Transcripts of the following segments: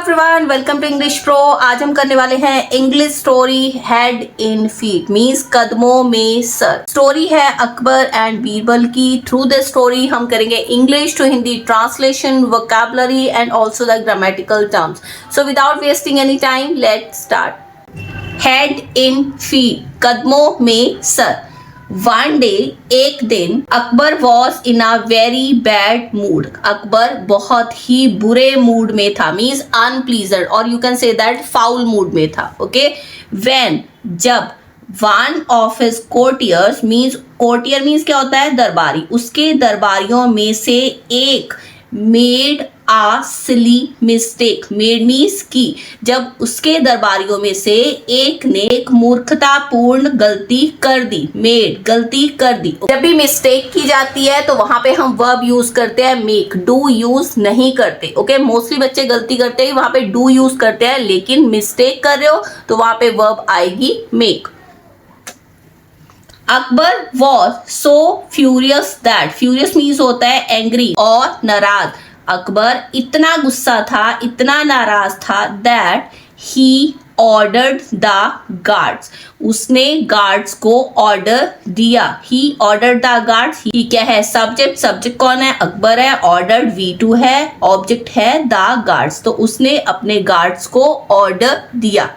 Everyone, welcome to English pro. आज हम करने वाले हैं English story head in feet मींस कदमों में सर। स्टोरी है अकबर एंड बीरबल की। थ्रू द स्टोरी हम करेंगे English to Hindi translation, vocabulary and also the grammatical terms. So without wasting any time let's start. Head in feet, कदमों में सर। वन डे, एक दिन, Akbar was in a very bad mood. Akbar बहुत ही बुरे mood में था, मीन्स अनप्लीजेंट, और you can say that foul mood में था। ओके, व्हेन, जब, one of his courtiers, means courtier means क्या होता है, दरबारी, उसके दरबारियों में से एक मेड आ सिली मिस्टेक। मेड मीन्स की, जब उसके दरबारियों में से एक ने एक मूर्खतापूर्ण गलती कर दी। मेड, गलती कर दी। जब भी मिस्टेक की जाती है तो वहां पे हम वर्ब यूज करते हैं मेक, डू यूज नहीं करते। ओके, मोस्टली बच्चे गलती करते हैं वहां पे डू यूज करते हैं, लेकिन मिस्टेक कर रहे हो तो वहां पे वर्ब आएगी make. Akbar was so furious that, furious means होता है एंग्री और नाराज। अकबर इतना गुस्सा था, इतना नाराज था, that he ordered the guards, उसने गार्ड्स को ऑर्डर दिया। ही ऑर्डर्ड द गार्ड्स, ही क्या है, सब्जेक्ट, सब्जेक्ट कौन है, अकबर है, ऑर्डर्ड V2 है, ऑब्जेक्ट है द गार्ड्स, तो उसने अपने गार्ड्स को ऑर्डर दिया।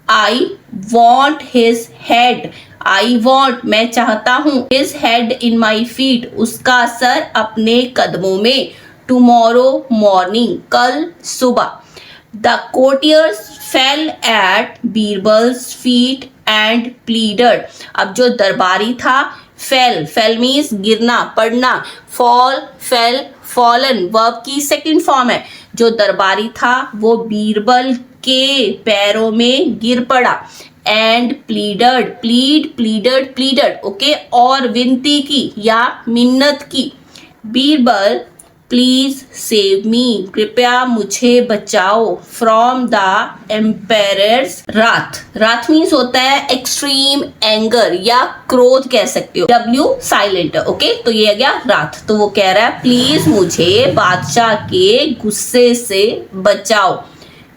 I want his head, I want मैं चाहता हूं, his head in my feet, उसका सर अपने कदमों में, टुमारो मॉर्निंग, कल सुबह। The courtiers fell at Birbal's feet and pleaded, अब जो दरबारी था, फेल, फेल मीन्स गिरना, पड़ना, फॉल, फेल, फॉलन वर्ब की सेकंड फॉर्म है। जो दरबारी था वो बीरबल के पैरों में गिर पड़ा। एंड प्लीडड, प्लीडड, प्लीडड, ओके, और विनती की या मिन्नत की। बीरबल प्लीज सेव मी, कृपया मुझे बचाओ, from the एम्पेरर्स Wrath. Wrath means होता है एक्सट्रीम एंगर या क्रोध कह सकते हो, W साइलेंट है। ओके, तो ये आ गया राथ। तो वो कह रहा है प्लीज मुझे बादशाह के गुस्से से बचाओ।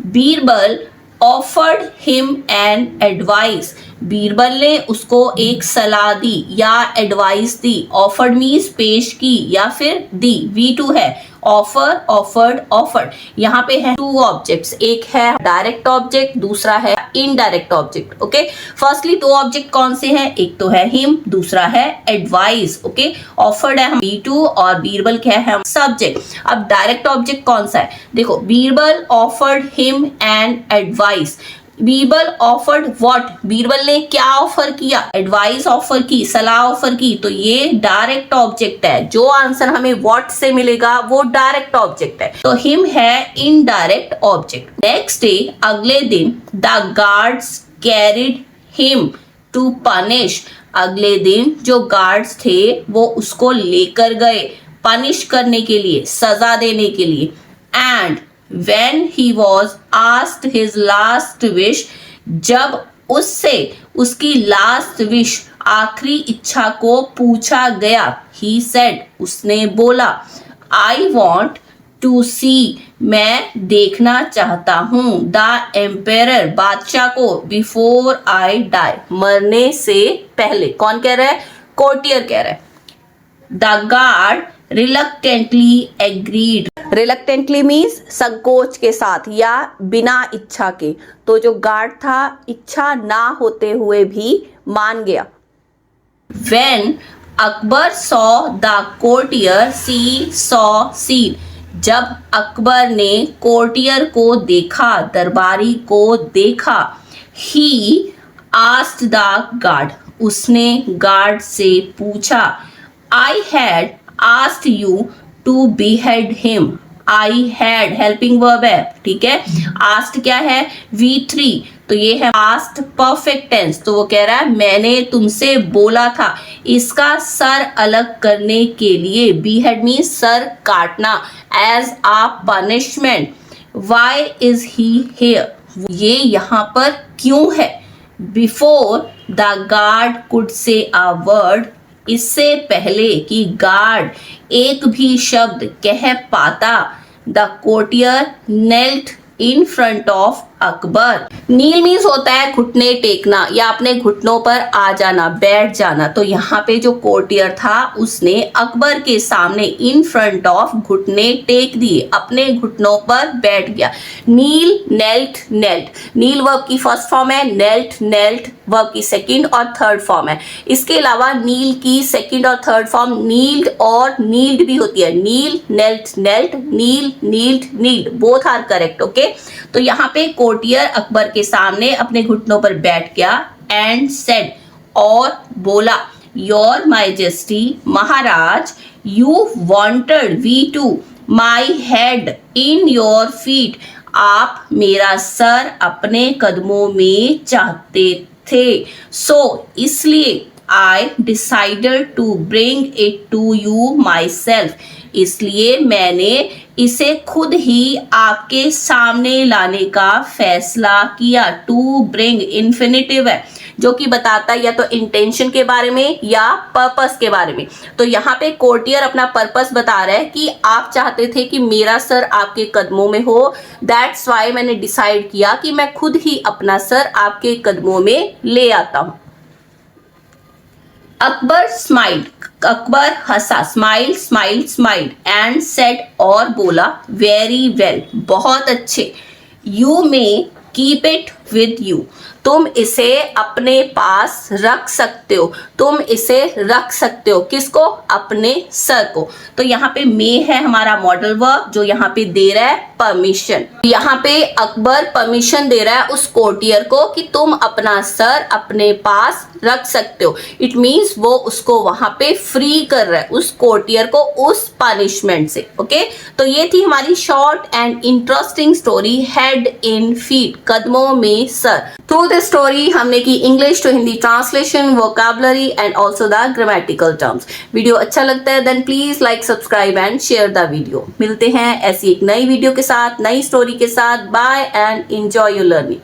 Birbal offered him an advice, Birbal ने उसको एक सलाह दी या एडवाइस दी। ऑफर्ड मीन्स पेश की या फिर दी, V2 है, ऑफर, ऑफर्ड, ऑफर्ड। यहाँ पे है टू ऑब्जेक्ट्स, एक है डायरेक्ट ऑब्जेक्ट, दूसरा है इनडायरेक्ट ऑब्जेक्ट। ओके, फर्स्टली दो ऑब्जेक्ट कौन से हैं, एक तो है हिम, दूसरा है एडवाइस। ओके, ऑफर्ड है V2 और बीरबल क्या है, सब्जेक्ट। अब डायरेक्ट ऑब्जेक्ट कौन सा है, देखो, Birbal offered him an advice. Birbal offered what, Birbal ने क्या ऑफर किया, एडवाइस ऑफर की, सलाह ऑफर की, तो ये डायरेक्ट ऑब्जेक्ट है। जो आंसर हमें व्हाट से मिलेगा वो डायरेक्ट ऑब्जेक्ट है, तो हिम है इनडायरेक्ट ऑब्जेक्ट। नेक्स्ट डे, अगले दिन, the guards carried him to punish, अगले दिन जो गार्ड्स थे वो उसको लेकर गए पनिश करने के लिए, सजा देने के लिए। And when he was asked his last wish, जब उससे उसकी लास्ट विश, आखिरी इच्छा को पूछा गया, he said, उसने बोला, I want to see, मैं देखना चाहता हूँ, the emperor, बादशाह को, before I die, मरने से पहले। कौन कह रहा है, कोर्टियर कह रहा है। The guard reluctantly agreed, reluctantly means संकोच के साथ या बिना इच्छा के, तो जो गार्ड था इच्छा ना होते हुए भी मान गया। When Akbar saw the courtier, she saw scene, जब अकबर ने कोर्टियर को देखा, दरबारी को देखा। He asked the guard, उसने गार्ड से पूछा। I had asked you to behead him, I had helping verb है, ठीक है। asked क्या है, V3, तो ये है past perfect tense, तो वो कह रहा है मैंने तुमसे बोला था इसका सर अलग करने के लिए, behead means सर काटना, as a punishment, why is he here, ये यहाँ पर क्यों है। before the guard could say a word, इससे पहले कि गार्ड एक भी शब्द कह पाता, the courtier knelt in front of Akbar. Kneel means होता है घुटने टेकना या अपने घुटनों पर आ जाना, बैठ जाना। तो यहाँ पे जो कोर्टियर था उसने अकबर के सामने इन फ्रंट ऑफ घुटने टेक दिए, अपने घुटनों पर बैठ गया। Kneel, knelt, knelt. Kneel verb की फर्स्ट फॉर्म है, नेल्ट, नेल्ट वर्ब की सेकंड और थर्ड फॉर्म है। इसके अलावा नील की सेकंड और थर्ड फॉर्म नील्ड और नील्ड भी होती है। Kneel, knelt, knelt, kneel, kneeled, kneeled, both are correct. Okay, तो यहाँ पे कोर्टियर अकबर के सामने अपने घुटनों पर बैठ गया एंड सेड, और बोला, योर माइजेस्टी, महाराज, you wanted we to my head in your feet. आप मेरा सर अपने कदमों में चाहते थे। सो इसलिए I decided to bring it to you myself. इसलिए मैंने इसे खुद ही आपके सामने लाने का फैसला किया। टू ब्रिंग इन्फिनिटिव है जो कि बताता है या तो इंटेंशन के बारे में या पर्पस के बारे में। तो यहाँ पे कोर्टियर अपना पर्पस बता रहा है कि आप चाहते थे कि मेरा सर आपके कदमों में हो, दैट्स वाई मैंने डिसाइड किया कि मैं खुद ही अपना सर आपके कदमों में ले आता हूं। Akbar smiled, Akbar Hansa, smile, smile, smile and said, और बोला, वेरी वेल, बहुत अच्छे, you may keep it with you. तुम इसे अपने पास रख सकते हो, तुम इसे रख सकते हो। किसको? अपने सर को। तो यहाँ पे मे है हमारा मॉडल वर्ब जो यहाँ पे दे रहा है परमिशन। यहाँ पे अकबर परमिशन दे रहा है उस कोर्टियर को कि तुम अपना सर अपने पास रख सकते हो। इट मीन्स वो उसको वहां पे फ्री कर रहा है, उस कोर्टियर को उस पनिशमेंट से। ओके, तो ये थी हमारी short and interesting story, head in feet, कदमों में सर। थ्रू दिस स्टोरी हमने की English to Hindi translation, vocabulary and also the grammatical terms. Video अच्छा लगता है then please like, subscribe and share the video. मिलते हैं ऐसी एक नई वीडियो के साथ, नई स्टोरी के साथ। Bye and enjoy your learning.